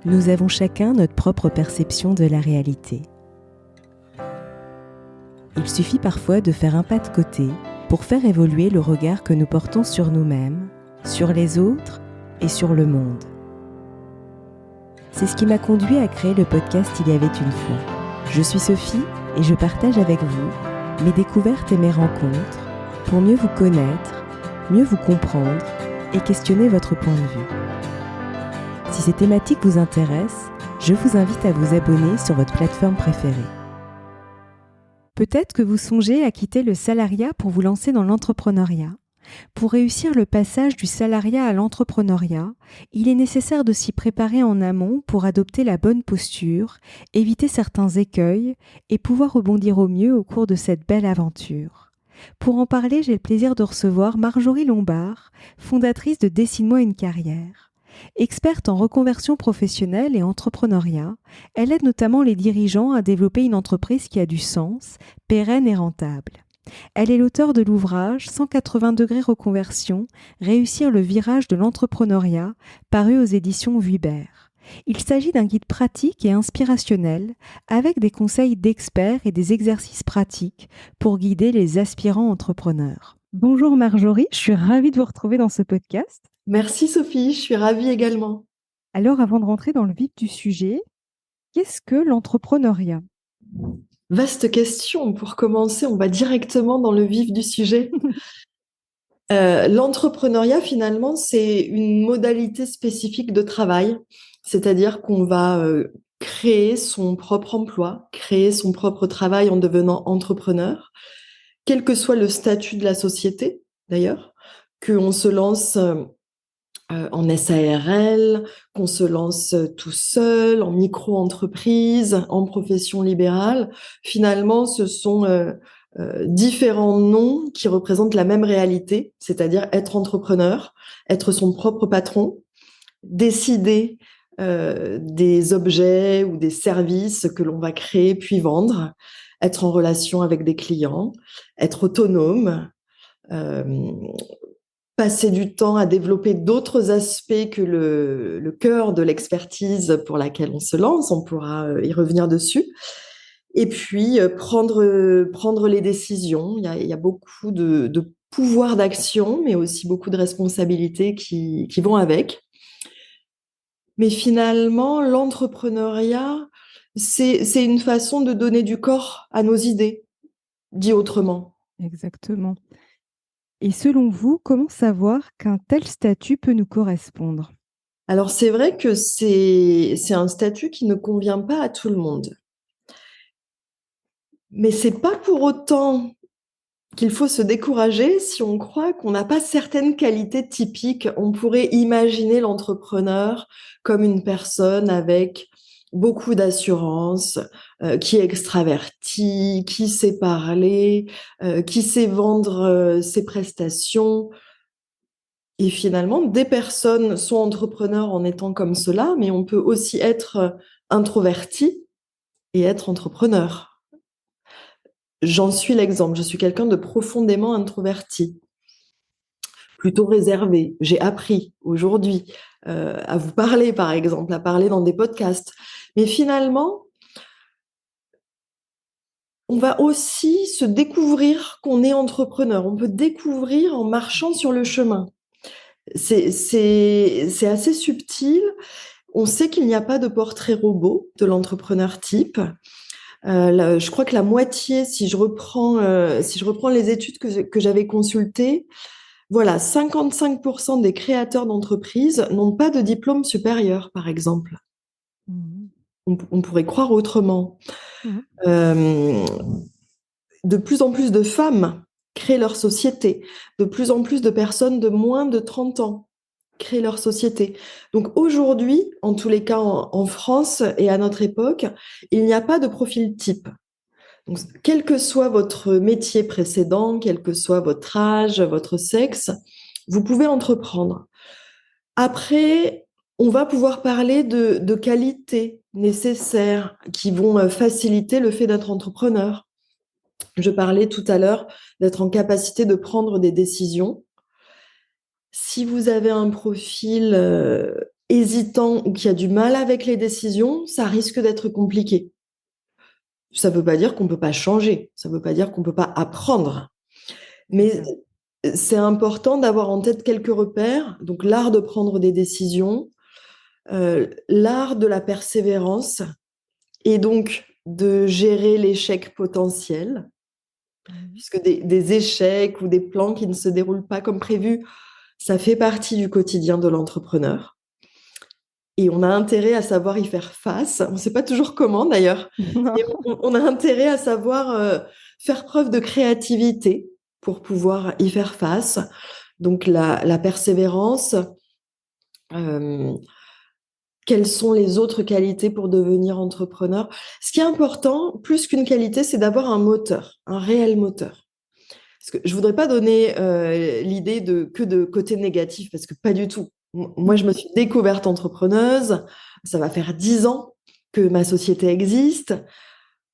Nous avons chacun notre propre perception de la réalité. Il suffit parfois de faire un pas de côté pour faire évoluer le regard que nous portons sur nous-mêmes, sur les autres et sur le monde. C'est ce qui m'a conduit à créer le podcast Il y avait une fois. Je suis Sophie et je partage avec vous mes découvertes et mes rencontres pour mieux vous connaître, mieux vous comprendre et questionner votre point de vue. Si ces thématiques vous intéressent, je vous invite à vous abonner sur votre plateforme préférée. Peut-être que vous songez à quitter le salariat pour vous lancer dans l'entrepreneuriat. Pour réussir le passage du salariat à l'entrepreneuriat, il est nécessaire de s'y préparer en amont pour adopter la bonne posture, éviter certains écueils et pouvoir rebondir au mieux au cours de cette belle aventure. Pour en parler, j'ai le plaisir de recevoir Marjorie Lombard, fondatrice de Dessine-moi une carrière. Experte en reconversion professionnelle et entrepreneuriat, elle aide notamment les dirigeants à développer une entreprise qui a du sens, pérenne et rentable. Elle est l'auteure de l'ouvrage 180 degrés reconversion, réussir le virage de l'entrepreneuriat, paru aux éditions Vuibert. Il s'agit d'un guide pratique et inspirationnel, avec des conseils d'experts et des exercices pratiques pour guider les aspirants entrepreneurs. Bonjour Marjorie, je suis ravie de vous retrouver dans ce podcast. Merci Sophie, je suis ravie également. Alors avant de rentrer dans le vif du sujet, qu'est-ce que l'entrepreneuriat ? Vaste question. Pour commencer, on va directement dans le vif du sujet. L'entrepreneuriat, finalement, c'est une modalité spécifique de travail, c'est-à-dire qu'on va créer son propre emploi, créer son propre travail en devenant entrepreneur, quel que soit le statut de la société, d'ailleurs, qu'on se lance en SARL, qu'on se lance tout seul, en micro-entreprise, en profession libérale. Finalement, ce sont différents noms qui représentent la même réalité, c'est-à-dire être entrepreneur, être son propre patron, décider des objets ou des services que l'on va créer puis vendre, être en relation avec des clients, être autonome, passer du temps à développer d'autres aspects que le cœur de l'expertise pour laquelle on se lance, on pourra y revenir dessus. Et puis, prendre les décisions. Il y a beaucoup de pouvoir d'action, mais aussi beaucoup de responsabilités qui vont avec. Mais finalement, l'entrepreneuriat, c'est une façon de donner du corps à nos idées, dit autrement. Exactement. Et selon vous, comment savoir qu'un tel statut peut nous correspondre ? Alors, c'est vrai que c'est un statut qui ne convient pas à tout le monde. Mais c'est pas pour autant qu'il faut se décourager si on croit qu'on n'a pas certaines qualités typiques. On pourrait imaginer l'entrepreneur comme une personne avec beaucoup d'assurance, qui est extraverti, qui sait parler, qui sait vendre ses prestations. Et finalement, des personnes sont entrepreneurs en étant comme cela, mais on peut aussi être introverti et être entrepreneur. J'en suis l'exemple. Je suis quelqu'un de profondément introverti, plutôt réservé. J'ai appris aujourd'hui à vous parler, par exemple, à parler dans des podcasts. Mais finalement, on va aussi se découvrir qu'on est entrepreneur. On peut découvrir en marchant sur le chemin. C'est assez subtil. On sait qu'il n'y a pas de portrait robot de l'entrepreneur type. Je crois que la moitié, si je reprends les études que j'avais consultées, voilà, 55% des créateurs d'entreprises n'ont pas de diplôme supérieur, par exemple. On pourrait croire autrement. De plus en plus de femmes créent leur société. De plus en plus de personnes de moins de 30 ans créent leur société. Donc aujourd'hui, en tous les cas en France et à notre époque, il n'y a pas de profil type. Donc, quel que soit votre métier précédent, quel que soit votre âge, votre sexe, vous pouvez entreprendre. Après, on va pouvoir parler de qualités nécessaires qui vont faciliter le fait d'être entrepreneur. Je parlais tout à l'heure d'être en capacité de prendre des décisions. Si vous avez un profil hésitant ou qui a du mal avec les décisions, ça risque d'être compliqué. Ça ne veut pas dire qu'on ne peut pas changer, ça ne veut pas dire qu'on ne peut pas apprendre. Mais c'est important d'avoir en tête quelques repères. Donc, l'art de prendre des décisions, l'art de la persévérance et donc de gérer l'échec potentiel, puisque des échecs ou des plans qui ne se déroulent pas comme prévu, ça fait partie du quotidien de l'entrepreneur. Et on a intérêt à savoir y faire face. On ne sait pas toujours comment d'ailleurs. Et on a intérêt à savoir faire preuve de créativité pour pouvoir y faire face. Donc la persévérance, quelles sont les autres qualités pour devenir entrepreneur? Ce qui est important, plus qu'une qualité, c'est d'avoir un moteur, un réel moteur. Parce que je ne voudrais pas donner l'idée que de côté négatif, parce que pas du tout. Moi, je me suis découverte entrepreneuse. Ça va faire 10 ans que ma société existe.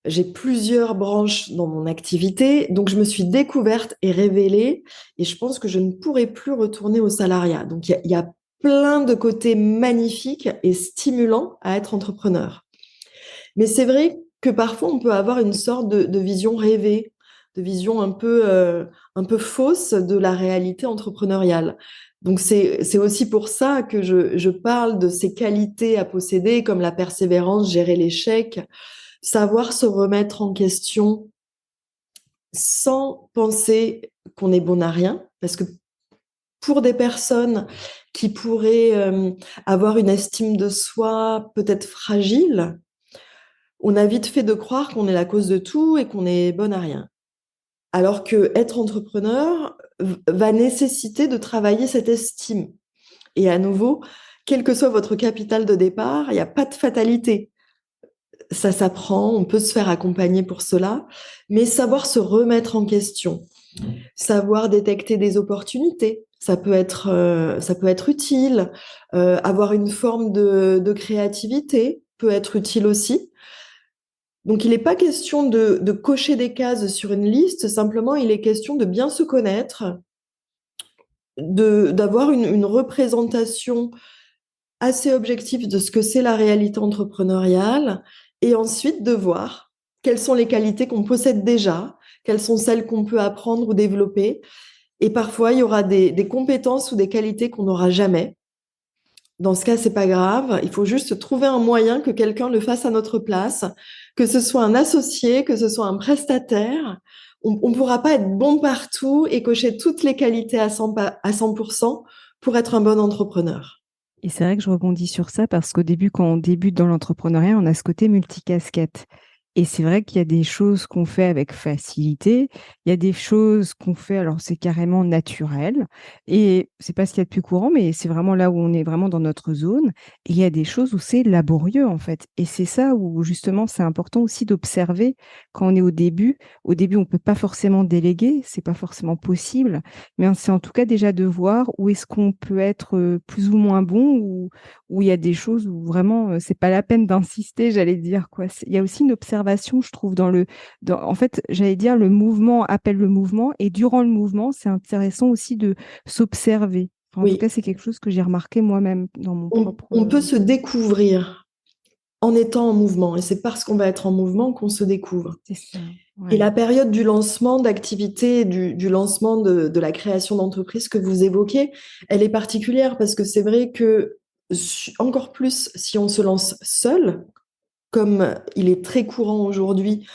J'ai plusieurs branches dans mon activité. Donc, je me suis découverte et révélée. Et je pense que je ne pourrai plus retourner au salariat. Donc, il y a plein de côtés magnifiques et stimulants à être entrepreneur. Mais c'est vrai que parfois, on peut avoir une sorte de vision rêvée, de vision un peu fausse de la réalité entrepreneuriale. Donc, c'est aussi pour ça que je parle de ces qualités à posséder, comme la persévérance, gérer l'échec, savoir se remettre en question sans penser qu'on est bon à rien. Parce que pour des personnes qui pourraient avoir une estime de soi peut-être fragile, on a vite fait de croire qu'on est la cause de tout et qu'on est bonne à rien. Alors que être entrepreneur va nécessiter de travailler cette estime. Et à nouveau, quel que soit votre capital de départ, il n'y a pas de fatalité. Ça s'apprend, on peut se faire accompagner pour cela, mais savoir se remettre en question, savoir détecter des opportunités, ça peut être utile. Avoir une forme de créativité peut être utile aussi. Donc, il n'est pas question de cocher des cases sur une liste, simplement, il est question de bien se connaître, d'avoir une représentation assez objective de ce que c'est la réalité entrepreneuriale, et ensuite de voir quelles sont les qualités qu'on possède déjà, quelles sont celles qu'on peut apprendre ou développer. Et parfois, il y aura des compétences ou des qualités qu'on n'aura jamais. Dans ce cas, c'est pas grave. Il faut juste trouver un moyen que quelqu'un le fasse à notre place, que ce soit un associé, que ce soit un prestataire. On ne pourra pas être bon partout et cocher toutes les qualités à 100% pour être un bon entrepreneur. Et c'est vrai que je rebondis sur ça parce qu'au début, quand on débute dans l'entrepreneuriat, on a ce côté multicasquette. Et c'est vrai qu'il y a des choses qu'on fait avec facilité, il y a des choses qu'on fait, alors c'est carrément naturel, et c'est pas ce qu'il y a de plus courant, mais c'est vraiment là où on est vraiment dans notre zone. Et il y a des choses où c'est laborieux, en fait. Et c'est ça où, justement, c'est important aussi d'observer quand on est au début. Au début, on peut pas forcément déléguer, c'est pas forcément possible, mais c'est en tout cas déjà de voir où est-ce qu'on peut être plus ou moins bon, ou où il y a des choses où vraiment, c'est pas la peine d'insister, j'allais dire, quoi. Il y a aussi une observation, je trouve, en fait, j'allais dire, le mouvement appelle le mouvement, et durant le mouvement, c'est intéressant aussi de s'observer. Enfin, en tout Oui, cas, c'est quelque chose que j'ai remarqué moi-même dans mon propre... on peut se découvrir en étant en mouvement, et c'est parce qu'on va être en mouvement qu'on se découvre. C'est ça, Et ouais. la période du lancement d'activité, du lancement de la création d'entreprise que vous évoquez, elle est particulière parce que c'est vrai que, encore plus si on se lance seul, comme il est très courant aujourd'hui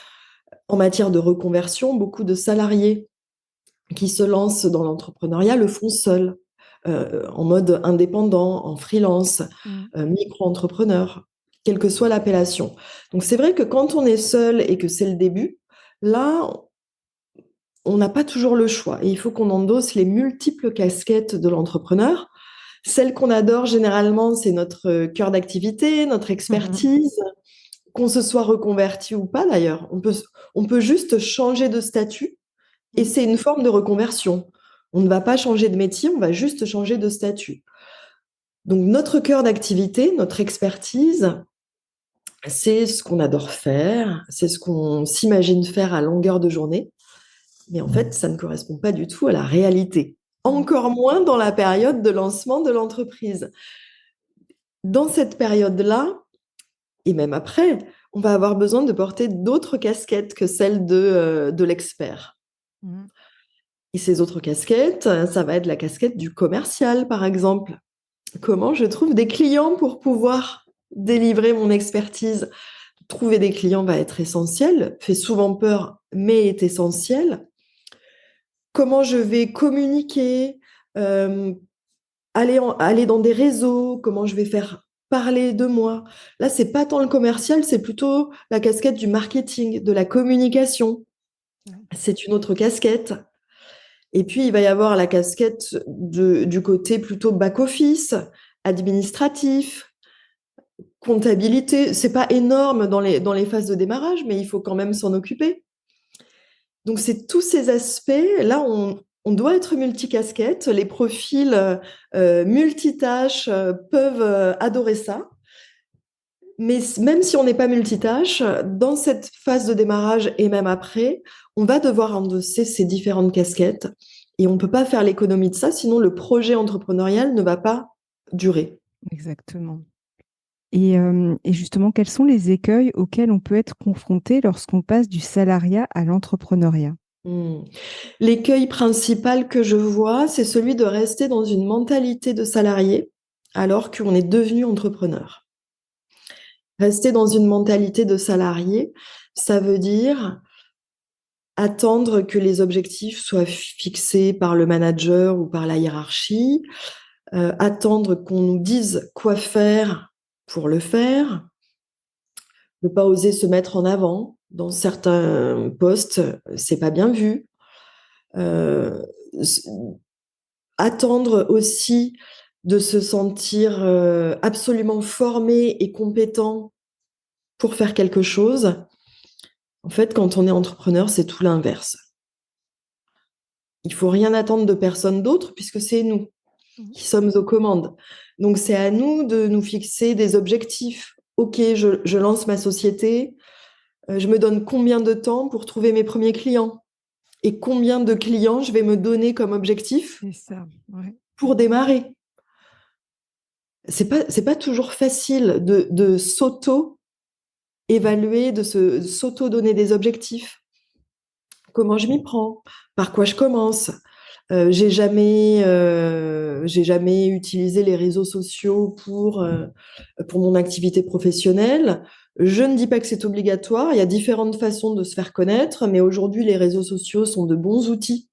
en matière de reconversion, beaucoup de salariés qui se lancent dans l'entrepreneuriat le font seuls, en mode indépendant, en freelance, Mm. micro-entrepreneur, quelle que soit l'appellation. Donc c'est vrai que quand on est seul et que c'est le début, là, on n'a pas toujours le choix et il faut qu'on endosse les multiples casquettes de l'entrepreneur. Celle qu'on adore généralement, c'est notre cœur d'activité, notre Mhm. expertise, qu'on se soit reconverti ou pas d'ailleurs. On peut juste changer de statut et c'est une forme de reconversion. On ne va pas changer de métier, on va juste changer de statut. Donc notre cœur d'activité, notre expertise, c'est ce qu'on adore faire, c'est ce qu'on s'imagine faire à longueur de journée. Mais en fait, ça ne correspond pas du tout à la réalité. Mm. Encore moins dans la période de lancement de l'entreprise. Dans cette période-là, et même après, on va avoir besoin de porter d'autres casquettes que celle de l'expert. Mmh. Et ces autres casquettes, ça va être la casquette du commercial, par exemple. Comment je trouve des clients pour pouvoir délivrer mon expertise? Trouver des clients va être essentiel, fait souvent peur, mais est essentiel. Comment je vais communiquer, euh, aller dans des réseaux, comment je vais faire parler de moi. Là, c'est pas tant le commercial, c'est plutôt la casquette du marketing, de la communication. C'est une autre casquette. Et puis, il va y avoir la casquette du côté plutôt back-office, administratif, comptabilité. C'est pas énorme dans les phases de démarrage, mais il faut quand même s'en occuper. Donc, c'est tous ces aspects. Là, on doit être multicasquette. Les profils multitâches peuvent adorer ça. Mais même si on n'est pas multitâche, dans cette phase de démarrage et même après, on va devoir endosser ces différentes casquettes. Et on ne peut pas faire l'économie de ça, sinon le projet entrepreneurial ne va pas durer. Exactement. Et justement, quels sont les écueils auxquels on peut être confronté lorsqu'on passe du salariat à l'entrepreneuriat? Hmm. L'écueil principal que je vois, c'est celui de rester dans une mentalité de salarié alors qu'on est devenu entrepreneur. Rester dans une mentalité de salarié, ça veut dire attendre que les objectifs soient fixés par le manager ou par la hiérarchie, attendre qu'on nous dise quoi faire pour le faire, ne pas oser se mettre en avant. Dans certains postes, c'est pas bien vu. Euh, Attendre aussi de se sentir absolument formé et compétent pour faire quelque chose. En fait, quand on est entrepreneur, c'est tout l'inverse. Il faut rien attendre de personne d'autre puisque c'est nous qui sommes aux commandes. Donc, c'est à nous de nous fixer des objectifs. OK, je lance ma société. Je me donne combien de temps pour trouver mes premiers clients? Et combien de clients je vais me donner comme objectif C'est ça, ouais. pour démarrer? C'est pas toujours facile de s'auto-évaluer, de s'auto-donner des objectifs. Comment je m'y prends? Par quoi je commence? J'ai jamais utilisé les réseaux sociaux pour mon activité professionnelle. Je ne dis pas que c'est obligatoire. Il y a différentes façons de se faire connaître, mais aujourd'hui, les réseaux sociaux sont de bons outils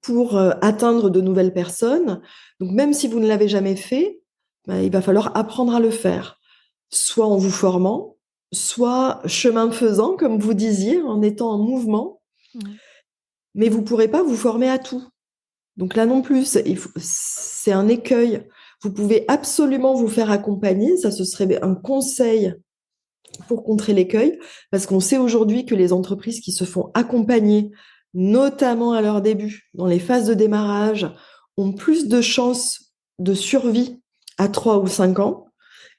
pour atteindre de nouvelles personnes. Donc, même si vous ne l'avez jamais fait, ben, il va falloir apprendre à le faire, soit en vous formant, soit chemin faisant, comme vous disiez, en étant en mouvement. Mais vous ne pourrez pas vous former à tout. Donc là non plus, c'est un écueil. Vous pouvez absolument vous faire accompagner. Ça, ce serait un conseil pour contrer l'écueil, parce qu'on sait aujourd'hui que les entreprises qui se font accompagner, notamment à leur début, dans les phases de démarrage, ont plus de chances de survie à 3 ou 5 ans.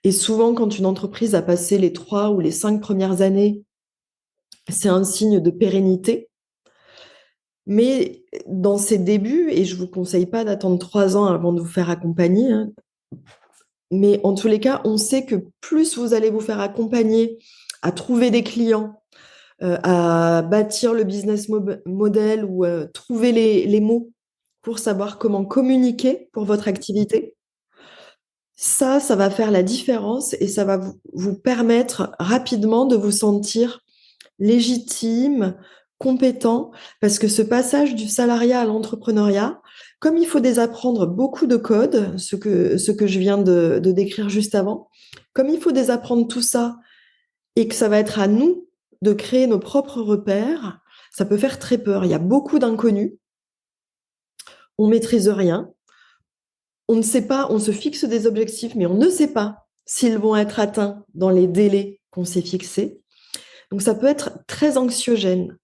Et souvent, quand une entreprise a passé les 3 ou les 5 premières années, c'est un signe de pérennité. Mais dans ses débuts, et je ne vous conseille pas d'attendre 3 ans avant de vous faire accompagner, hein, mais en tous les cas, on sait que plus vous allez vous faire accompagner à trouver des clients, à bâtir le business model ou trouver les mots pour savoir comment communiquer pour votre activité, ça va faire la différence et ça va vous permettre rapidement de vous sentir légitime, compétent, parce que ce passage du salariat à l'entrepreneuriat, comme il faut désapprendre beaucoup de codes, ce que je viens de décrire juste avant, comme il faut désapprendre tout ça et que ça va être à nous de créer nos propres repères, ça peut faire très peur. Il y a beaucoup d'inconnus, on maîtrise rien, on ne sait pas, on se fixe des objectifs, mais on ne sait pas s'ils vont être atteints dans les délais qu'on s'est fixés. Donc ça peut être très anxiogène.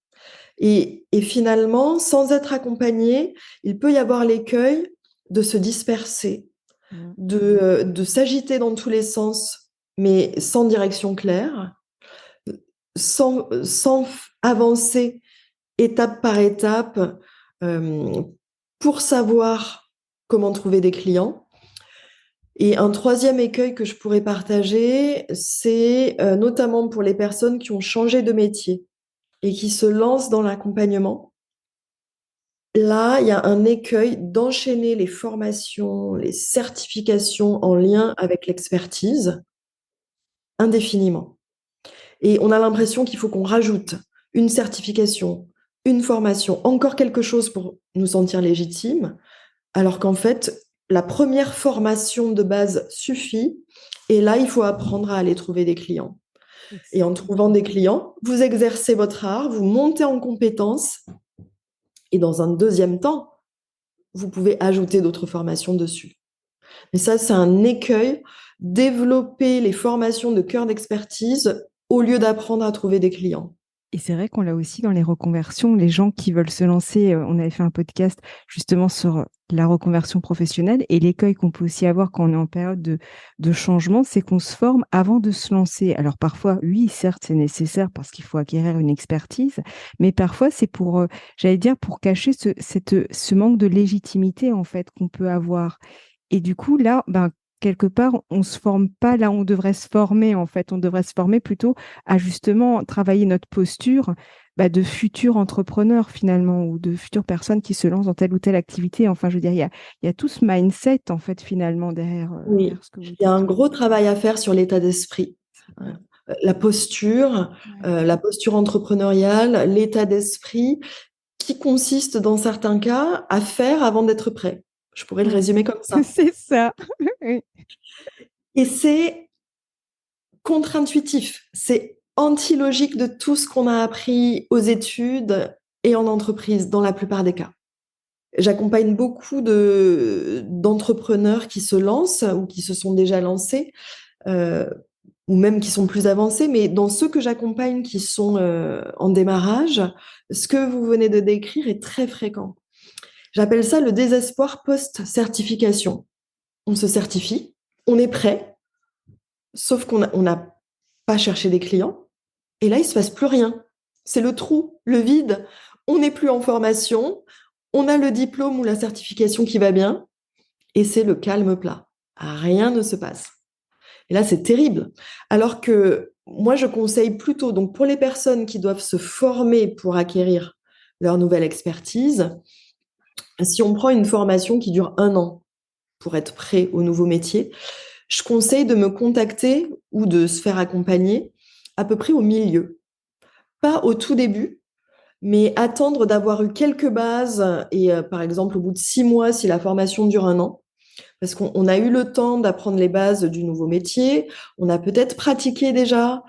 Et finalement, sans être accompagné, il peut y avoir l'écueil de se disperser, de s'agiter dans tous les sens, mais sans direction claire, sans avancer étape par étape euh, pour savoir comment trouver des clients. Et un troisième écueil que je pourrais partager, c'est notamment pour les personnes qui ont changé de métier et qui se lancent dans l'accompagnement. Là, il y a un écueil d'enchaîner les formations, les certifications en lien avec l'expertise indéfiniment. Et on a l'impression qu'il faut qu'on rajoute une certification, une formation, encore quelque chose pour nous sentir légitimes, alors qu'en fait, la première formation de base suffit. Et là, il faut apprendre à aller trouver des clients. Et en trouvant des clients, vous exercez votre art, vous montez en compétences. Et dans un deuxième temps, vous pouvez ajouter d'autres formations dessus. Mais ça, c'est un écueil. Développer les formations de cœur d'expertise au lieu d'apprendre à trouver des clients. Et c'est vrai qu'on l'a aussi dans les reconversions, les gens qui veulent se lancer, on avait fait un podcast justement sur la reconversion professionnelle et l'écueil qu'on peut aussi avoir quand on est en période de changement, c'est qu'on se forme avant de se lancer. Alors parfois, oui, certes, c'est nécessaire parce qu'il faut acquérir une expertise, mais parfois c'est pour, j'allais dire, pour cacher ce manque de légitimité en fait qu'on peut avoir. Et du coup, là, ben, quelque part, on ne se forme pas là où on devrait se former, en fait. On devrait se former plutôt à justement travailler notre posture de futurs entrepreneurs, finalement, ou de futures personnes qui se lancent dans telle ou telle activité. Enfin, je veux dire, il y a tout ce mindset, en fait, finalement, Oui, derrière ce que vous il y a dites. un gros travail à faire sur l'état d'esprit. La posture, Ouais. la posture entrepreneuriale, l'état d'esprit, qui consiste dans certains cas à faire avant d'être prêt. Je pourrais le Ouais. résumer comme ça. C'est ça. Oui. Et c'est contre-intuitif, c'est anti-logique de tout ce qu'on a appris aux études et en entreprise, dans la plupart des cas. J'accompagne beaucoup d'entrepreneurs qui se lancent ou qui se sont déjà lancés, euh, ou même qui sont plus avancés, mais dans ceux que j'accompagne qui sont en démarrage, ce que vous venez de décrire est très fréquent. J'appelle ça le désespoir post-certification. On se certifie, on est prêt, sauf qu'on n'a pas cherché des clients, et là, il ne se passe plus rien. C'est le trou, le vide. On n'est plus en formation, on a le diplôme ou la certification qui va bien, et c'est le calme plat. Rien ne se passe. Et là, c'est terrible. Alors que moi, je conseille plutôt, donc pour les personnes qui doivent se former pour acquérir leur nouvelle expertise, si on prend une formation qui dure 1 an pour être prêt au nouveau métier, je conseille de me contacter ou de se faire accompagner à peu près au milieu. Pas au tout début, mais attendre d'avoir eu quelques bases et par exemple au bout de 6 mois, si la formation dure 1 an, parce qu'on a eu le temps d'apprendre les bases du nouveau métier, on a peut-être pratiqué déjà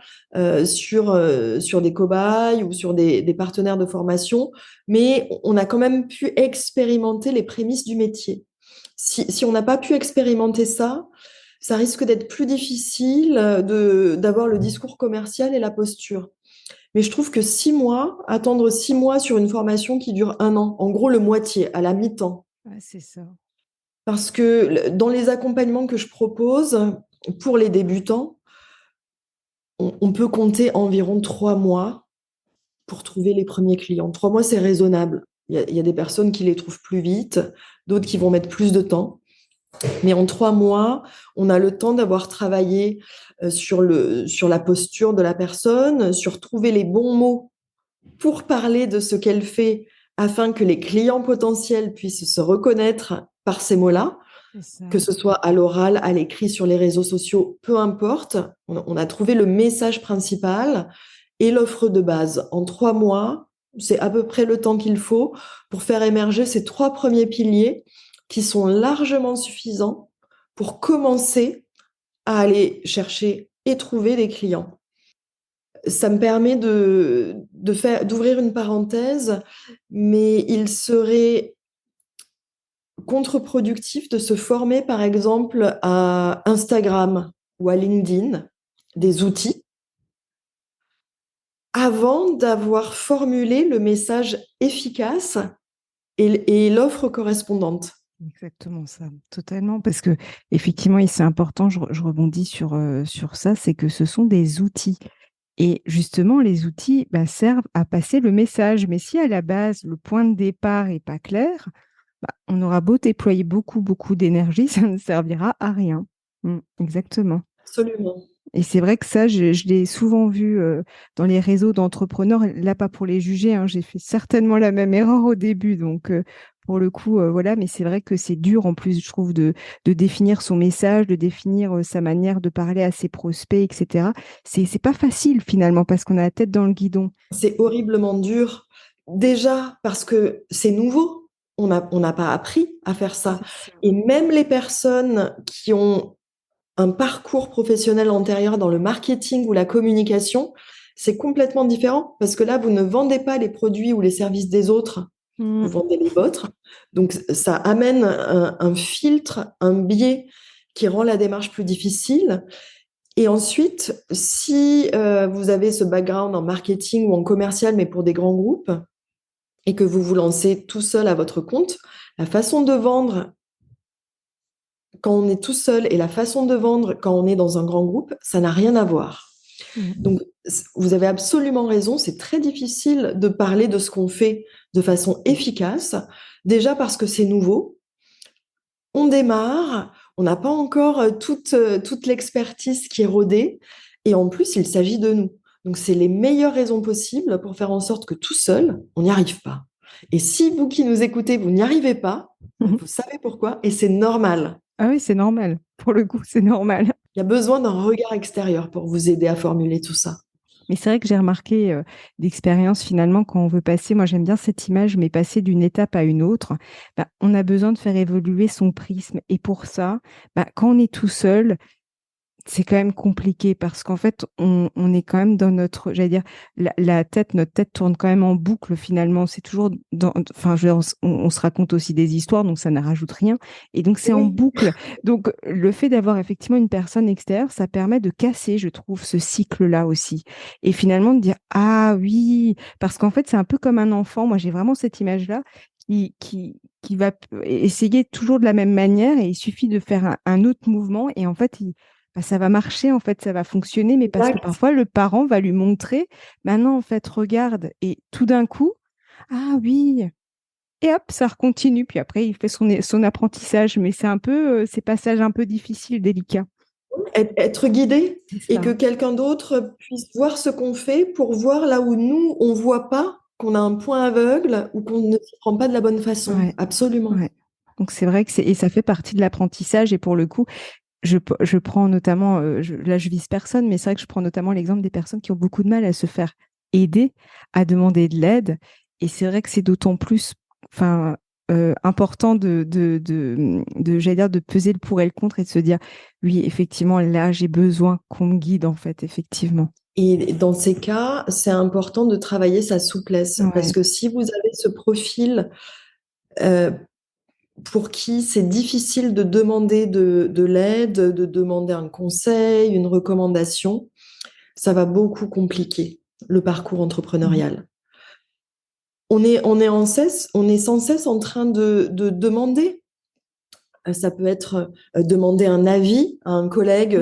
sur des cobayes ou sur des partenaires de formation, mais on a quand même pu expérimenter les prémices du métier. Si on n'a pas pu expérimenter ça, ça risque d'être plus difficile d'avoir le discours commercial et la posture. Mais je trouve que 6 mois, attendre 6 mois sur une formation qui dure 1 an, en gros le moitié, à la mi-temps. Ouais, c'est ça. Parce que dans les accompagnements que je propose, pour les débutants, on peut compter environ 3 mois pour trouver les premiers clients. 3 mois, c'est raisonnable. Il y a des personnes qui les trouvent plus vite, d'autres qui vont mettre plus de temps. Mais en 3 mois, on a le temps d'avoir travaillé sur la posture de la personne, sur trouver les bons mots pour parler de ce qu'elle fait afin que les clients potentiels puissent se reconnaître par ces mots-là, C'est ça. que ce soit à l'oral, à l'écrit, sur les réseaux sociaux, peu importe. On a trouvé le message principal et l'offre de base. En 3 mois, c'est à peu près le temps qu'il faut pour faire émerger ces 3 premiers piliers qui sont largement suffisants pour commencer à aller chercher et trouver des clients. Ça me permet d'ouvrir une parenthèse, mais il serait contre-productif de se former, par exemple, à Instagram ou à LinkedIn, des outils, avant d'avoir formulé le message efficace et l'offre correspondante. Exactement ça, totalement. Parce que effectivement, et c'est important, je rebondis sur ça, c'est que ce sont des outils. Et justement, les outils servent à passer le message. Mais si à la base, le point de départ n'est pas clair, on aura beau déployer beaucoup, beaucoup d'énergie, ça ne servira à rien. Exactement. Absolument. Et c'est vrai que ça, je l'ai souvent vu dans les réseaux d'entrepreneurs. Là, pas pour les juger, hein, j'ai fait certainement la même erreur au début. Donc, pour le coup, voilà. Mais c'est vrai que c'est dur, en plus, je trouve, de définir son message, de définir sa manière de parler à ses prospects, etc. C'est pas facile, finalement, parce qu'on a la tête dans le guidon. C'est horriblement dur. Déjà parce que c'est nouveau. On n'a pas appris à faire ça. C'est ça. Et même les personnes qui ont un parcours professionnel antérieur dans le marketing ou la communication, c'est complètement différent parce que là, vous ne vendez pas les produits ou les services des autres, Mm. vous vendez les vôtres. Donc, ça amène un filtre, un biais qui rend la démarche plus difficile. Et ensuite, si vous avez ce background en marketing ou en commercial, mais pour des grands groupes, et que vous vous lancez tout seul à votre compte, la façon de vendre quand on est tout seul et la façon de vendre quand on est dans un grand groupe, ça n'a rien à voir. Mm. Donc, vous avez absolument raison, c'est très difficile de parler de ce qu'on fait de façon efficace, déjà parce que c'est nouveau. On démarre, on n'a pas encore toute l'expertise qui est rodée, et en plus, il s'agit de nous. Donc, c'est les meilleures raisons possibles pour faire en sorte que tout seul, on n'y arrive pas. Et si vous qui nous écoutez, vous n'y arrivez pas, vous savez pourquoi, et c'est normal. Ah oui, c'est normal. Pour le coup, c'est normal. Il y a besoin d'un regard extérieur pour vous aider à formuler tout ça. Mais c'est vrai que j'ai remarqué d'expérience finalement quand on veut passer, moi j'aime bien cette image, mais passer d'une étape à une autre, bah, on a besoin de faire évoluer son prisme. Et pour ça, bah, quand on est tout seul, c'est quand même compliqué parce qu'en fait, on est quand même dans notre, j'allais dire, la tête, notre tête tourne quand même en boucle finalement. C'est toujours dans, enfin, on se raconte aussi des histoires, donc ça ne rajoute rien. Et donc, c'est en Oui, boucle. Donc, le fait d'avoir effectivement une personne extérieure, ça permet de casser, je trouve, ce cycle-là aussi. Et finalement, de dire, ah oui, parce qu'en fait, c'est un peu comme un enfant. Moi, j'ai vraiment cette image-là qui va essayer toujours de la même manière et il suffit de faire un autre mouvement et en fait, bah, ça va marcher, en fait, ça va fonctionner, mais parce que exact. parfois le parent va lui montrer, maintenant, en fait, regarde, et tout d'un coup, ah oui, et hop, ça continue, puis après, il fait son apprentissage, mais c'est un peu ces passages un peu difficiles, délicats. Être guidé C'est et que ça. quelqu'un d'autre puisse voir ce qu'on fait pour voir là où nous, on ne voit pas, qu'on a un point aveugle ou qu'on ne s'y prend pas de la bonne façon. Ouais, Absolument. ouais. Donc c'est vrai que et ça fait partie de l'apprentissage, et pour le coup, je prends notamment, là je vise personne, mais c'est vrai que je prends notamment l'exemple des personnes qui ont beaucoup de mal à se faire aider, à demander de l'aide. Et c'est vrai que c'est d'autant plus, enfin, important j'allais dire, de peser le pour et le contre et de se dire, oui, effectivement, là, j'ai besoin qu'on me guide, en fait, effectivement. Et dans ces cas, c'est important de travailler sa souplesse parce Ouais. que si vous avez ce profil euh, pour qui c'est difficile de demander de l'aide, de demander un conseil, une recommandation, ça va beaucoup compliquer le parcours Mhm. entrepreneurial. On est sans cesse en train de demander. Ça peut être demander un avis à un collègue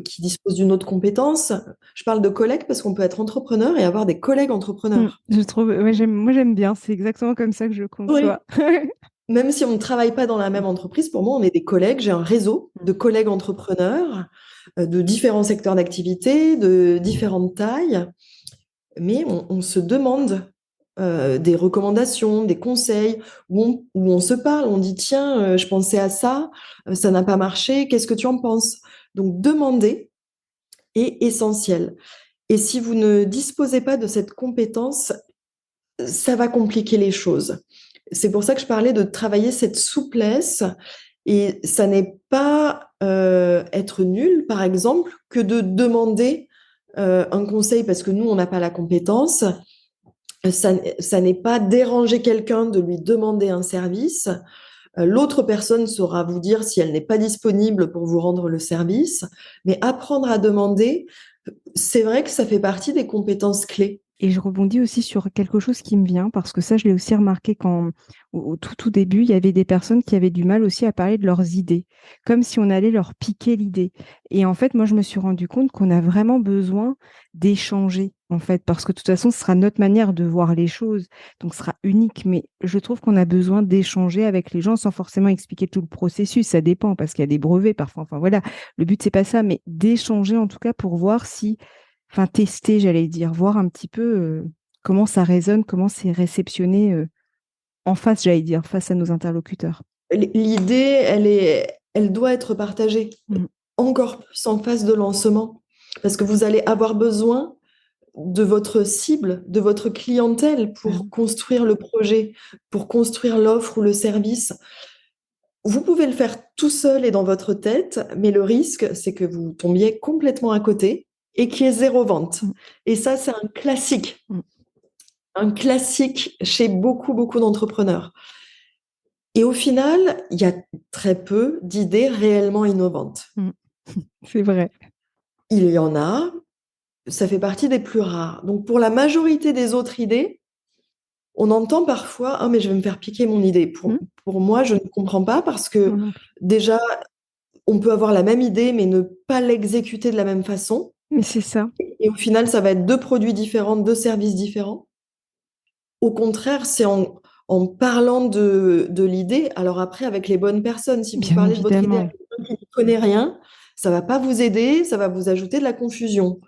qui dispose d'une autre compétence. Je parle de collègues parce qu'on peut être entrepreneur et avoir des collègues entrepreneurs. Je trouve, ouais, moi, j'aime bien, c'est exactement comme ça que je Oui. conçois. Même si on ne travaille pas dans la même entreprise, pour moi, on est des collègues. J'ai un réseau de collègues entrepreneurs de différents secteurs d'activité, de différentes tailles, mais on se demande des recommandations, des conseils, où on se parle, on dit, tiens, je pensais à ça, ça n'a pas marché, qu'est-ce que tu en penses? Donc, demander est essentiel. Et si vous ne disposez pas de cette compétence, ça va compliquer les choses. C'est pour ça que je parlais de travailler cette souplesse. Et ça n'est pas être nul, par exemple, que de demander un conseil parce que nous, on n'a pas la compétence. Ça n'est pas déranger quelqu'un de lui demander un service. L'autre personne saura vous dire si elle n'est pas disponible pour vous rendre le service. Mais apprendre à demander, c'est vrai que ça fait partie des compétences clés Et je rebondis aussi sur quelque chose qui me vient, parce que ça, je l'ai aussi remarqué quand, au tout début, il y avait des personnes qui avaient du mal aussi à parler de leurs idées, comme si on allait leur piquer l'idée. Et en fait, moi, je me suis rendu compte qu'on a vraiment besoin d'échanger, en fait, parce que de toute façon, ce sera notre manière de voir les choses, donc ce sera unique. Mais je trouve qu'on a besoin d'échanger avec les gens sans forcément expliquer tout le processus. Ça dépend, parce qu'il y a des brevets parfois. Enfin, voilà, le but, c'est pas ça, mais d'échanger en tout cas pour voir si enfin tester, j'allais dire, voir un petit peu comment ça résonne, comment c'est réceptionné en face, j'allais dire, face à nos interlocuteurs. L'idée, elle doit être partagée, Mm. encore plus en phase de lancement, parce que vous allez avoir besoin de votre cible, de votre clientèle pour Mm. construire le projet, pour construire l'offre ou le service. Vous pouvez le faire tout seul et dans votre tête, mais le risque, c'est que vous tombiez complètement à côté et qu'il y ait zéro vente. Mm. Et ça, c'est Mm. un classique chez beaucoup, beaucoup d'entrepreneurs. Et au final, il y a très peu d'idées réellement innovantes. Mm. C'est vrai. Il y en a, ça fait partie des plus rares. Donc pour la majorité des autres idées, on entend parfois «Ah mais je vais me faire piquer mon idée». Mm. Pour moi, je ne comprends pas parce Moi que non plus. déjà, on peut avoir la même idée mais ne pas l'exécuter de la même façon. Mais c'est ça. Et au final, ça va être deux produits différents, deux services différents. Au contraire, c'est en parlant de l'idée, alors après, avec les bonnes personnes, si vous Bien parlez de votre idée à évidemment. quelqu'un qui ne connaît rien, ça va pas vous aider, ça va vous ajouter de la confusion.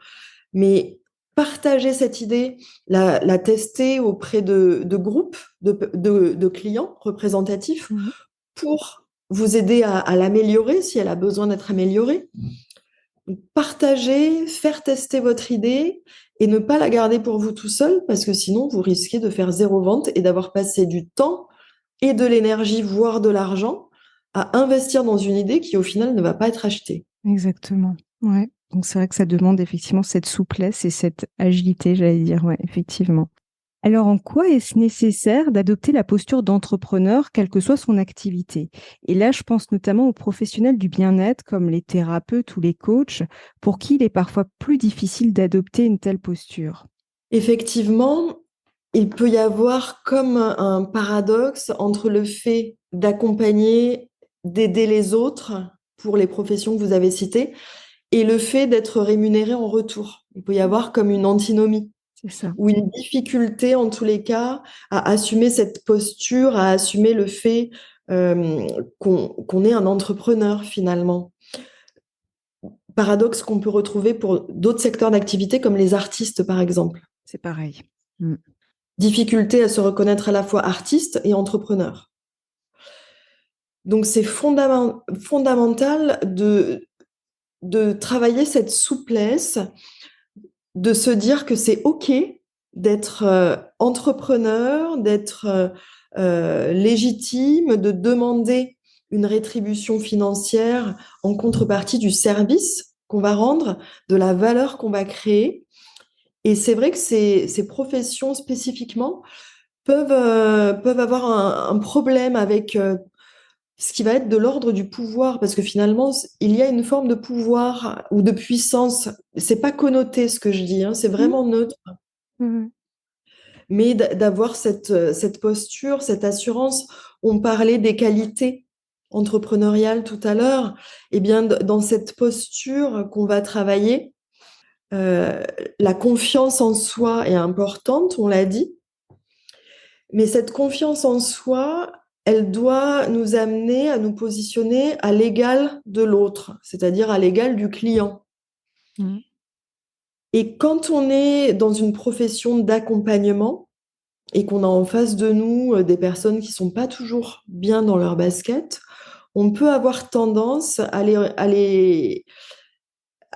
Mais partager cette idée, la tester auprès de groupes de clients représentatifs Mm. pour vous aider à l'améliorer si elle a besoin d'être améliorée. Donc, partager, faire tester votre idée et ne pas la garder pour vous tout seul parce que sinon vous risquez de faire zéro vente et d'avoir passé du temps et de l'énergie, voire de l'argent, à investir dans une idée qui au final ne va pas être achetée. Exactement. Ouais. Donc c'est vrai que ça demande effectivement cette souplesse et cette agilité, j'allais dire, ouais, effectivement. Alors, en quoi est-ce nécessaire d'adopter la posture d'entrepreneur, quelle que soit son activité? Et là, je pense notamment aux professionnels du bien-être, comme les thérapeutes ou les coachs, pour qui il est parfois plus difficile d'adopter une telle posture. Effectivement, il peut y avoir comme un paradoxe entre le fait d'accompagner, d'aider les autres pour les professions que vous avez citées et le fait d'être rémunéré en retour. Il peut y avoir comme une antinomie C'est ça. ou une difficulté en tous les cas à assumer cette posture, à assumer le fait qu'on est un entrepreneur finalement. Paradoxe qu'on peut retrouver pour d'autres secteurs d'activité comme les artistes par exemple. C'est pareil. Mm. Difficulté à se reconnaître à la fois artiste et entrepreneur. Donc c'est fondamental de travailler cette souplesse, de se dire que c'est OK d'être entrepreneur, d'être légitime, de demander une rétribution financière en contrepartie du service qu'on va rendre, de la valeur qu'on va créer. Et c'est vrai que ces professions spécifiquement peuvent avoir un problème avec ce qui va être de l'ordre du pouvoir, parce que finalement, il y a une forme de pouvoir ou de puissance. C'est pas connoté ce que je dis, hein, c'est Mm. vraiment neutre, Mm. mais d'avoir cette posture, cette assurance. On parlait des qualités entrepreneuriales tout à l'heure. Eh bien, dans cette posture qu'on va travailler, euh, la confiance en soi est importante, on l'a dit. Mais cette confiance en soi, elle doit nous amener à nous positionner à l'égal de l'autre, c'est-à-dire à l'égal du client. Mm. Et quand on est dans une profession d'accompagnement et qu'on a en face de nous des personnes qui sont pas toujours bien dans leur basket, on peut avoir tendance à les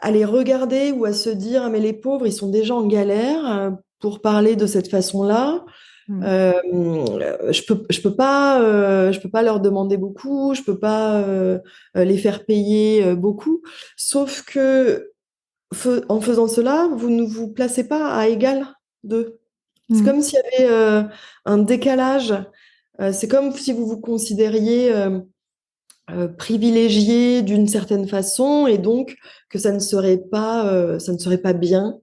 regarder ou à se dire, ah, mais les pauvres, ils sont déjà en galère pour parler de cette façon-là. Mm. Je peux pas leur demander beaucoup, je peux pas les faire payer beaucoup. Sauf que en faisant cela, vous ne vous placez pas à égal d'eux. C'est Mm. comme s'il y avait un décalage. C'est comme si vous vous considériez privilégié d'une certaine façon et donc que ça ne serait pas bien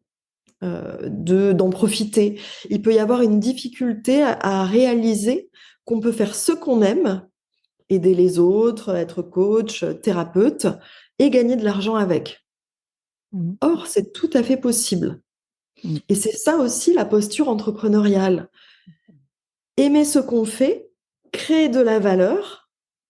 d'en profiter. Il peut y avoir une difficulté à réaliser qu'on peut faire ce qu'on aime, aider les autres, être coach, thérapeute, et gagner de l'argent avec. Mmh. Or, c'est tout à fait possible. Mmh. Et c'est ça aussi la posture entrepreneuriale. Aimer ce qu'on fait, créer de la valeur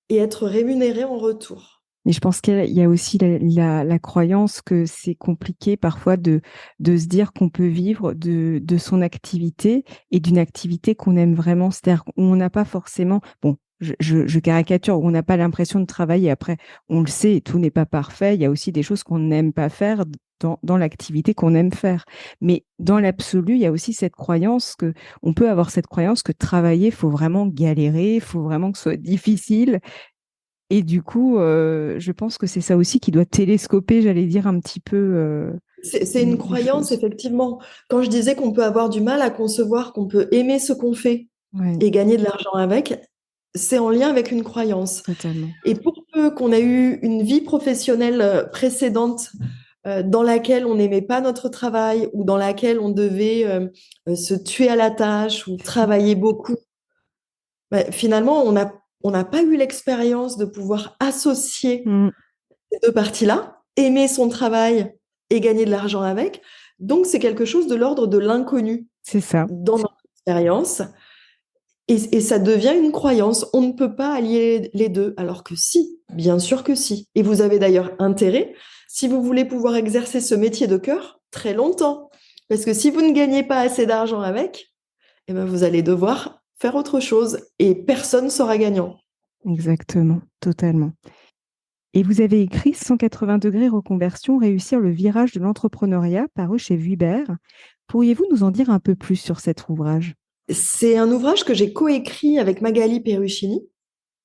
et être rémunéré en retour. Et je pense qu'il y a aussi la croyance que c'est compliqué parfois de se dire qu'on peut vivre de son activité et d'une activité qu'on aime vraiment. C'est-à-dire qu'on n'a pas forcément, bon, je caricature, on n'a pas l'impression de travailler. Après, on le sait, tout n'est pas parfait. Il y a aussi des choses qu'on n'aime pas faire dans l'activité qu'on aime faire. Mais dans l'absolu, il y a aussi cette croyance on peut avoir cette croyance que travailler, il faut vraiment galérer, il faut vraiment que ce soit difficile. Et du coup, je pense que c'est ça aussi qui doit télescoper, j'allais dire, un petit peu C'est une les croyance, choses. effectivement. Quand je disais qu'on peut avoir du mal à concevoir qu'on peut aimer ce qu'on fait Ouais, et gagner de l'argent avec, c'est en lien avec une croyance. totalement. Et pour peu qu'on ait eu une vie professionnelle précédente dans laquelle on n'aimait pas notre travail ou dans laquelle on devait se tuer à la tâche ou travailler beaucoup, finalement, on n'a pas eu l'expérience de pouvoir associer Mm, ces deux parties-là, aimer son travail et gagner de l'argent avec. Donc, c'est quelque chose de l'ordre de l'inconnu c'est ça. dans notre expérience. Et ça devient une croyance. On ne peut pas allier les deux, alors que si, bien sûr que si. Et vous avez d'ailleurs intérêt, si vous voulez pouvoir exercer ce métier de cœur, très longtemps. Parce que si vous ne gagnez pas assez d'argent avec, eh ben vous allez devoir faire autre chose et personne ne sera gagnant. Exactement, totalement. Et vous avez écrit 180 degrés reconversion, réussir le virage de l'entrepreneuriat, paru chez Vuibert. Pourriez-vous nous en dire un peu plus sur cet ouvrage? C'est un ouvrage que j'ai coécrit avec Magali Perruchini.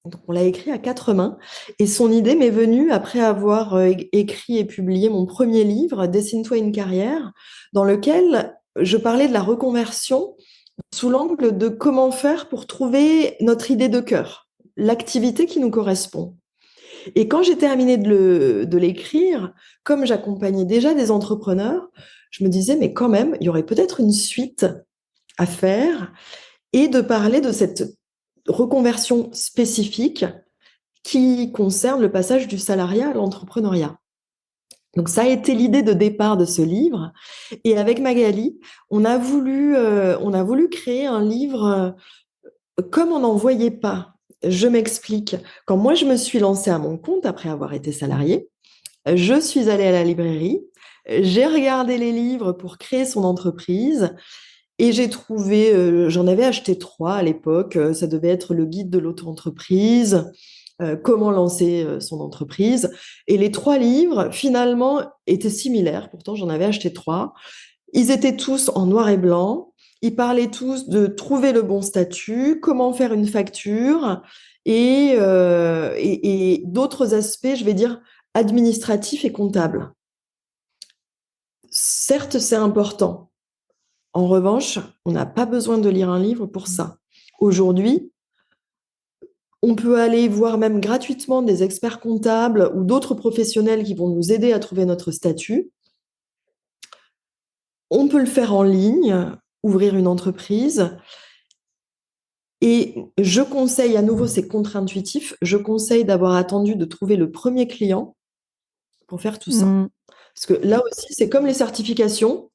Donc, on l'a écrit à quatre mains. Et son idée m'est venue après avoir écrit et publié mon premier livre, Dessine-toi une carrière, dans lequel je parlais de la reconversion sous l'angle de comment faire pour trouver notre idée de cœur, l'activité qui nous correspond. Et quand j'ai terminé de l'écrire, comme j'accompagnais déjà des entrepreneurs, je me disais, mais quand même, il y aurait peut-être une suite à faire et de parler de cette reconversion spécifique qui concerne le passage du salariat à l'entrepreneuriat. Donc ça a été l'idée de départ de ce livre. Et avec Magali, on a voulu créer un livre comme on n'en voyait pas. Je m'explique. Quand moi, je me suis lancée à mon compte après avoir été salariée, je suis allée à la librairie, j'ai regardé les livres pour créer son entreprise et j'ai trouvé, j'en avais acheté 3 à l'époque, ça devait être le guide de l'auto-entreprise, comment lancer son entreprise. Et les 3 livres, finalement, étaient similaires, pourtant j'en avais acheté 3. Ils étaient tous en noir et blanc, ils parlaient tous de trouver le bon statut, comment faire une facture et d'autres aspects, je vais dire, administratifs et comptables. Certes, c'est important. En revanche, on n'a pas besoin de lire un livre pour ça. Aujourd'hui, on peut aller voir même gratuitement des experts comptables ou d'autres professionnels qui vont nous aider à trouver notre statut. On peut le faire en ligne, ouvrir une entreprise. Et je conseille, à nouveau, c'est contre-intuitif, je conseille d'avoir attendu de trouver le premier client pour faire tout ça. Mm, Parce que là aussi, c'est comme les certifications.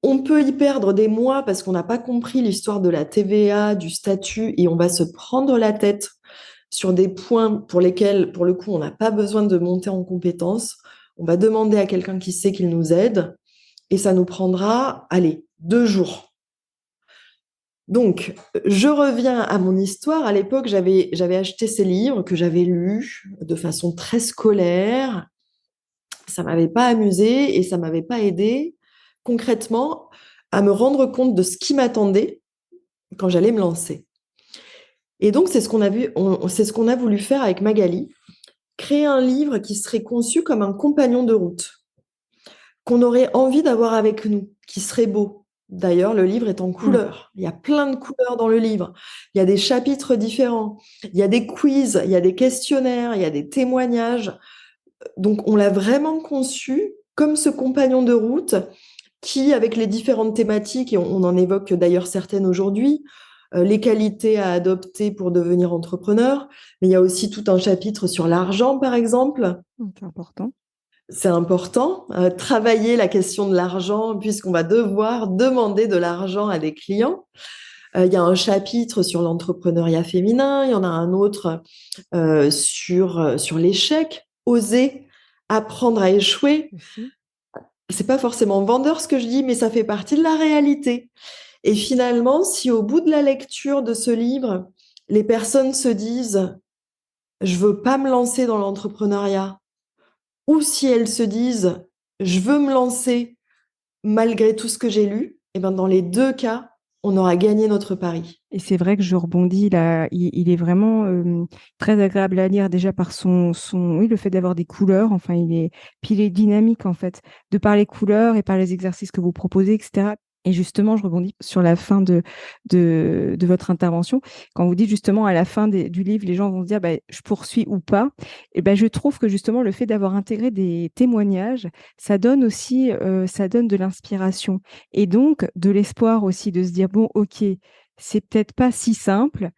On peut y perdre des mois parce qu'on n'a pas compris l'histoire de la TVA, du statut, et on va se prendre la tête sur des points pour lesquels, pour le coup, on n'a pas besoin de monter en compétences. On va demander à quelqu'un qui sait qu'il nous aide, et ça nous prendra, allez, 2 jours. Donc, je reviens à mon histoire. À l'époque, j'avais acheté ces livres que j'avais lus de façon très scolaire. Ça m'avait pas amusé et ça m'avait pas aidé concrètement à me rendre compte de ce qui m'attendait quand j'allais me lancer. Et donc, c'est ce qu'on a vu, c'est ce qu'on a voulu faire avec Magali, créer un livre qui serait conçu comme un compagnon de route, qu'on aurait envie d'avoir avec nous, qui serait beau. D'ailleurs, le livre est en mm. couleurs. Il y a plein de couleurs dans le livre. Il y a des chapitres différents. Il y a des quiz, il y a des questionnaires, il y a des témoignages. Donc, on l'a vraiment conçu comme ce compagnon de route qui, avec les différentes thématiques, et on en évoque d'ailleurs certaines aujourd'hui, les qualités à adopter pour devenir entrepreneur, mais il y a aussi tout un chapitre sur l'argent, par exemple. C'est important. C'est important, travailler la question de l'argent, puisqu'on va devoir demander de l'argent à des clients. Il y a un chapitre sur l'entrepreneuriat féminin, il y en a un autre sur l'échec, oser, apprendre à échouer. Aussi. C'est pas forcément vendeur ce que je dis, mais ça fait partie de la réalité. Et finalement, si au bout de la lecture de ce livre, les personnes se disent je veux pas me lancer dans l'entrepreneuriat, ou si elles se disent je veux me lancer malgré tout ce que j'ai lu, et ben dans les deux cas, on aura gagné notre pari. Et c'est vrai que je rebondis là, il est vraiment très agréable à lire déjà par oui, le fait d'avoir des couleurs, enfin puis il est dynamique en fait, de par les couleurs et par les exercices que vous proposez, etc. Et justement, je rebondis sur la fin de votre intervention. Quand vous dites justement à la fin du livre, les gens vont se dire bah, je poursuis ou pas. Et ben, je trouve que justement le fait d'avoir intégré des témoignages, ça donne aussi, ça donne de l'inspiration et donc de l'espoir aussi de se dire bon, ok, c'est peut-être pas si simple,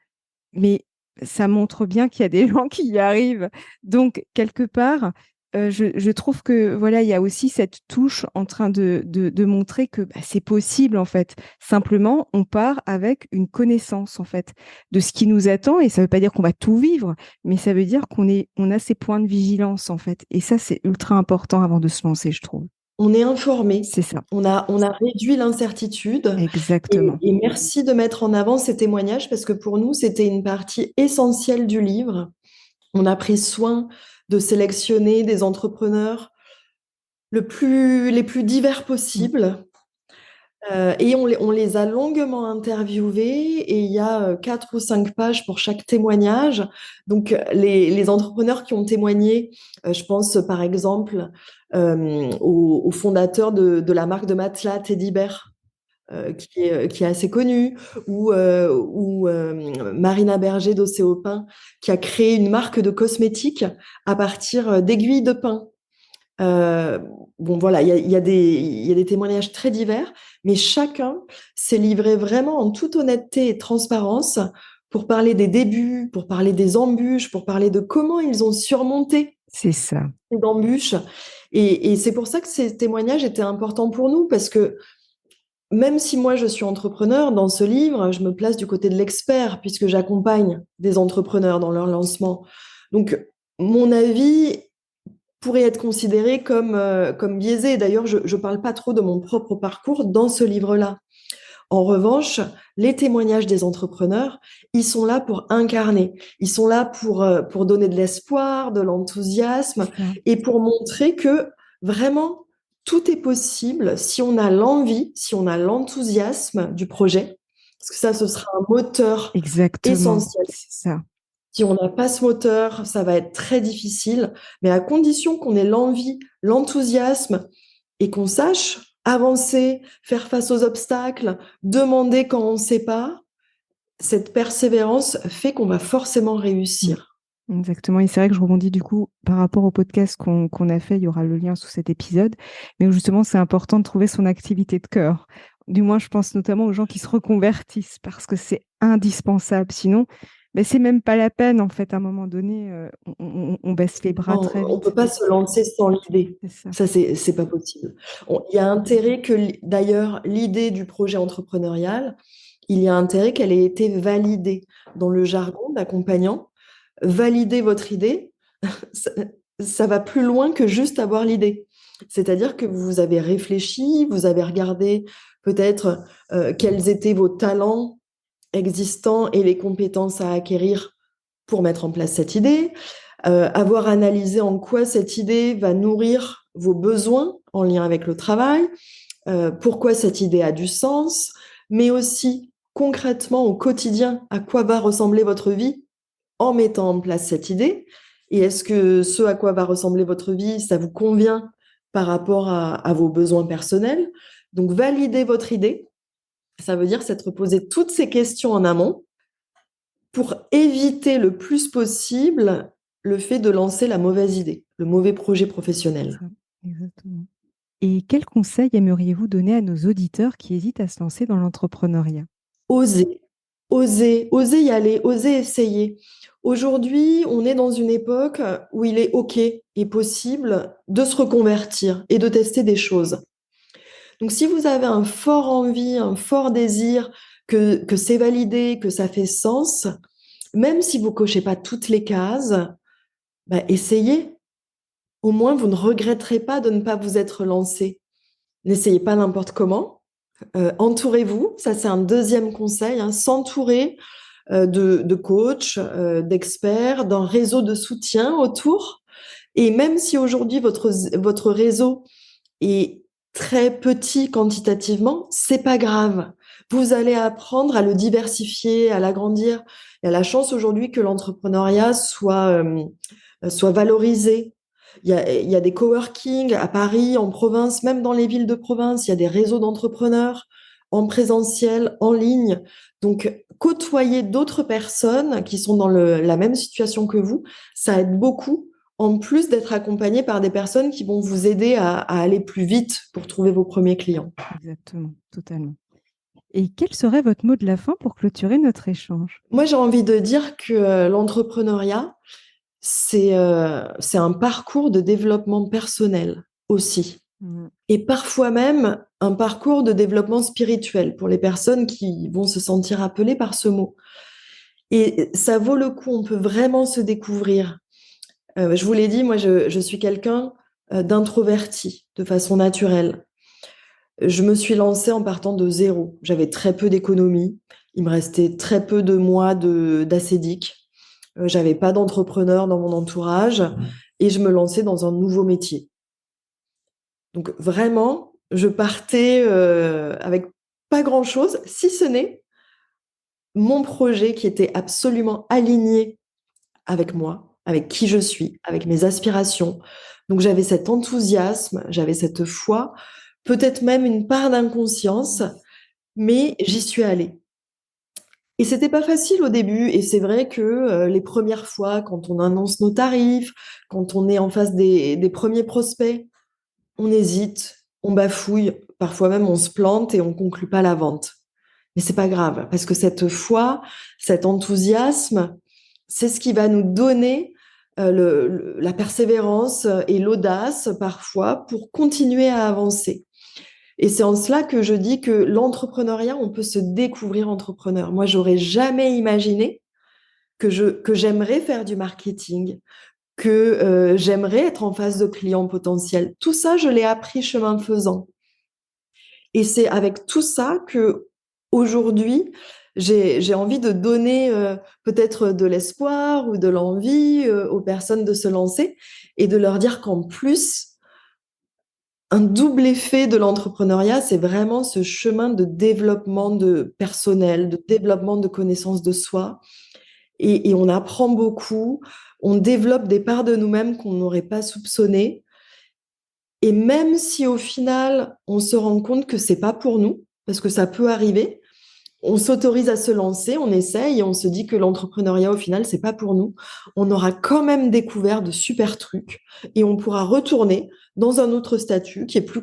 mais ça montre bien qu'il y a des gens qui y arrivent. Donc, quelque part, je trouve que voilà, il y a aussi cette touche en train de montrer que bah, c'est possible, en fait. Simplement, on part avec une connaissance, en fait, de ce qui nous attend. Et ça ne veut pas dire qu'on va tout vivre, mais ça veut dire on a ces points de vigilance, en fait. Et ça, c'est ultra important avant de se lancer, je trouve. On est informé, C'est ça, on a réduit l'incertitude exactement. et merci de mettre en avant ces témoignages parce que pour nous, c'était une partie essentielle du livre. On a pris soin de sélectionner des entrepreneurs les plus divers Mm. possibles. Et on les a longuement interviewés et il y a 4 ou 5 pages pour chaque témoignage. Donc, les entrepreneurs qui ont témoigné, je pense par exemple au fondateur de la marque de matelas Teddy Bear, qui est assez connu, ou Marina Berger d'Océopin, qui a créé une marque de cosmétiques à partir d'aiguilles de pin. Euh, bon, voilà, il y a des témoignages très divers, mais chacun s'est livré vraiment en toute honnêteté et transparence pour parler des débuts, pour parler des embûches, pour parler de comment ils ont surmonté C'est ça. ces embûches. Et c'est pour ça que ces témoignages étaient importants pour nous, parce que même si moi je suis entrepreneur, dans ce livre, je me place du côté de l'expert, puisque j'accompagne des entrepreneurs dans leur lancement. Donc, mon avis pourrait être considéré comme biaisé. D'ailleurs, je ne parle pas trop de mon propre parcours dans ce livre-là. En revanche, les témoignages des entrepreneurs, ils sont là pour incarner, ils sont là pour donner de l'espoir, de l'enthousiasme Ça. et pour montrer que vraiment tout est possible si on a l'envie, si on a l'enthousiasme du projet, parce que ça, ce sera un moteur Exactement, essentiel. c'est ça. Si on n'a pas ce moteur, ça va être très difficile, mais à condition qu'on ait l'envie, l'enthousiasme et qu'on sache avancer, faire face aux obstacles, demander quand on ne sait pas, cette persévérance fait qu'on va forcément Mm. réussir. Exactement. Et c'est vrai que je rebondis du coup par rapport au podcast qu'on a fait, il y aura le lien sous cet épisode, mais où justement c'est important de trouver son activité de cœur. Du moins, je pense notamment aux gens qui se reconvertissent parce que c'est indispensable. Sinon, ben, c'est même pas la peine en fait. À un moment donné, on baisse les bras très On ne peut vite. pas se lancer sans l'idée. C'est ça. Ça, c'est pas possible. Il y a intérêt que, d'ailleurs, l'idée du projet entrepreneurial, il y a intérêt qu'elle ait été validée dans le jargon d'accompagnant. Valider votre idée, ça, ça va plus loin que juste avoir l'idée. C'est-à-dire que vous avez réfléchi, vous avez regardé peut-être quels étaient vos talents existants et les compétences à acquérir pour mettre en place cette idée, avoir analysé en quoi cette idée va nourrir vos besoins en lien avec le travail, pourquoi cette idée a du sens, mais aussi concrètement au quotidien, à quoi va ressembler votre vie en mettant en place cette idée. Et est-ce que ce à quoi va ressembler votre vie, ça vous convient par rapport à vos besoins personnels? Donc, valider votre idée, ça veut dire s'être posé toutes ces questions en amont pour éviter le plus possible le fait de lancer la mauvaise idée, le mauvais projet C'est professionnel. ça. Exactement. Et quels conseils aimeriez-vous donner à nos auditeurs qui hésitent à se lancer dans l'entrepreneuriat? Oser, oser y aller, oser essayer. Aujourd'hui, on est dans une époque où il est OK et possible de se reconvertir et de tester des choses. Donc, si vous avez un fort envie, un fort désir, que c'est validé, que ça fait sens, même si vous cochez pas toutes les cases, bah, essayez. Au moins, vous ne regretterez pas de ne pas vous être lancé. N'essayez pas n'importe comment. Entourez-vous, ça c'est un deuxième conseil, hein, s'entourer de coachs, d'experts, d'un réseau de soutien autour. Et même si aujourd'hui votre réseau est très petit quantitativement, c'est pas grave. Vous allez apprendre à le diversifier, à l'agrandir. Il y a la chance aujourd'hui que l'entrepreneuriat soit valorisé. Il y a des coworking à Paris, en province, même dans les villes de province, il y a des réseaux d'entrepreneurs en présentiel, en ligne. Donc, côtoyer d'autres personnes qui sont dans la même situation que vous, ça aide beaucoup, en plus d'être accompagné par des personnes qui vont vous aider à aller plus vite pour trouver vos premiers clients. Exactement, totalement. Et quel serait votre mot de la fin pour clôturer notre échange? Moi, j'ai envie de dire que l'entrepreneuriat, c'est un parcours de développement personnel aussi. Mmh. Et parfois même un parcours de développement spirituel pour les personnes qui vont se sentir appelées par ce mot. Et ça vaut le coup, on peut vraiment se découvrir. Je vous l'ai dit, moi, je suis quelqu'un d'introverti de façon naturelle. Je me suis lancée en partant de zéro. J'avais très peu d'économies. Il me restait très peu de mois d'assédique. J'avais pas d'entrepreneur dans mon entourage et je me lançais dans un nouveau métier. Donc vraiment, je partais avec pas grand-chose, si ce n'est mon projet qui était absolument aligné avec moi, avec qui je suis, avec mes aspirations. Donc j'avais cet enthousiasme, j'avais cette foi, peut-être même une part d'inconscience, mais j'y suis allée. Et c'était pas facile au début, et c'est vrai que les premières fois, quand on annonce nos tarifs, quand on est en face des premiers prospects, on hésite, on bafouille, parfois même on se plante et on conclut pas la vente. Mais c'est pas grave, parce que cette foi, cet enthousiasme, c'est ce qui va nous donner la persévérance et l'audace parfois pour continuer à avancer. Et c'est en cela que je dis que l'entrepreneuriat, on peut se découvrir entrepreneur. Moi, j'aurais jamais imaginé que j'aimerais faire du marketing, que j'aimerais être en face de clients potentiels. Tout ça, je l'ai appris chemin faisant. Et c'est avec tout ça que aujourd'hui, j'ai envie de donner peut-être de l'espoir ou de l'envie aux personnes de se lancer et de leur dire qu'en plus, un double effet de l'entrepreneuriat, c'est vraiment ce chemin de développement de personnel, de développement de connaissance de soi. Et on apprend beaucoup, on développe des parts de nous-mêmes qu'on n'aurait pas soupçonnées. Et même si au final, on se rend compte que c'est pas pour nous, parce que ça peut arriver, on s'autorise à se lancer, on essaye et on se dit que l'entrepreneuriat, au final, c'est pas pour nous. On aura quand même découvert de super trucs et on pourra retourner dans un autre statut qui est plus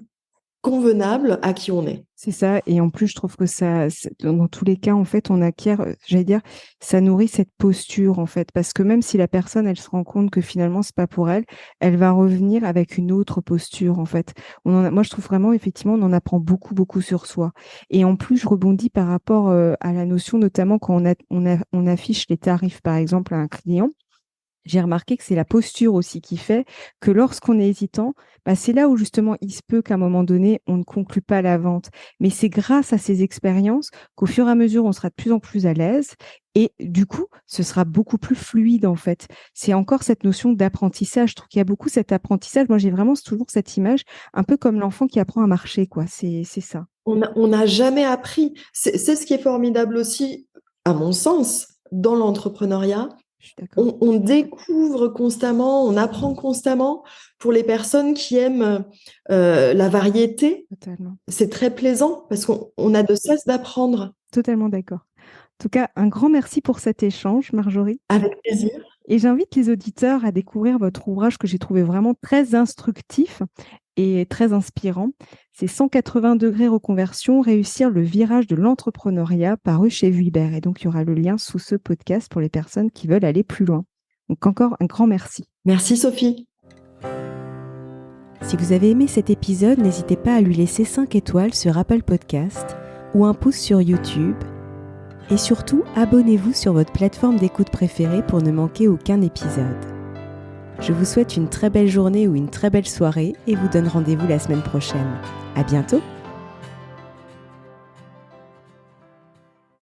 convenable à qui on est. C'est ça, et en plus, je trouve que dans tous les cas, en fait, on acquiert, j'allais dire, ça nourrit cette posture, en fait, parce que même si la personne, elle se rend compte que finalement, c'est pas pour elle, elle va revenir avec une autre posture, en fait. Moi, je trouve vraiment, effectivement, on en apprend beaucoup, beaucoup sur soi. Et en plus, je rebondis par rapport à la notion, notamment quand on affiche les tarifs, par exemple, à un client. J'ai remarqué que c'est la posture aussi qui fait que lorsqu'on est hésitant, bah, c'est là où justement il se peut qu'à un moment donné, on ne conclue pas la vente. Mais c'est grâce à ces expériences qu'au fur et à mesure, on sera de plus en plus à l'aise et du coup, ce sera beaucoup plus fluide en fait. C'est encore cette notion d'apprentissage. Je trouve qu'il y a beaucoup cet apprentissage. Moi, j'ai vraiment toujours cette image, un peu comme l'enfant qui apprend à marcher, quoi. C'est ça. On n'a jamais appris. C'est ce qui est formidable aussi, à mon sens, dans l'entrepreneuriat. Je suis d'accord. On découvre constamment, on apprend constamment. Pour les personnes qui aiment la variété, Totalement. c'est très plaisant parce qu'on a de cesse d'apprendre. Totalement d'accord. En tout cas, un grand merci pour cet échange, Marjorie. Avec plaisir. Et j'invite les auditeurs à découvrir votre ouvrage que j'ai trouvé vraiment très instructif et très inspirant. C'est 180 degrés reconversion, réussir le virage de l'entrepreneuriat, paru chez Vuibert. Et donc, il y aura le lien sous ce podcast pour les personnes qui veulent aller plus loin. Donc, encore un grand merci. Merci Sophie. Si vous avez aimé cet épisode, n'hésitez pas à lui laisser 5 étoiles sur Apple Podcast ou un pouce sur YouTube. Et surtout, abonnez-vous sur votre plateforme d'écoute préférée pour ne manquer aucun épisode. Je vous souhaite une très belle journée ou une très belle soirée et vous donne rendez-vous la semaine prochaine. À bientôt!